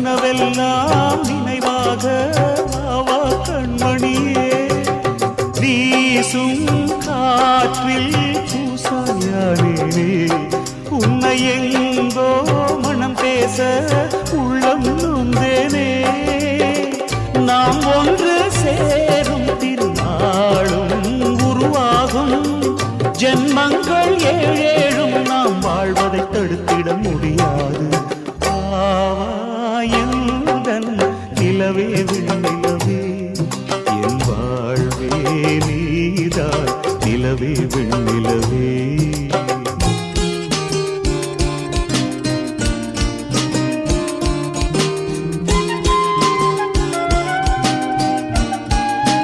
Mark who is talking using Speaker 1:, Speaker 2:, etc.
Speaker 1: கனவெல்லாம் நினைவாக ஆவா கண்மணியே வீசும் காற்றில் பூசாயானே உன்னை எங்கோ மனம் பேச உள்ளம் நொந்தேனே நாம் ஒன்று சேரும் திருநாளும் உருவாகும் ஜென்மங்கள் ஏழேழும் நாம் வாழ்வதை தடுத்திட முடியாது ஆவாயந்தன் நிலவே விண்ணிலவே என் வாழ்வே நீதான் நிலவே விண்ணிலவே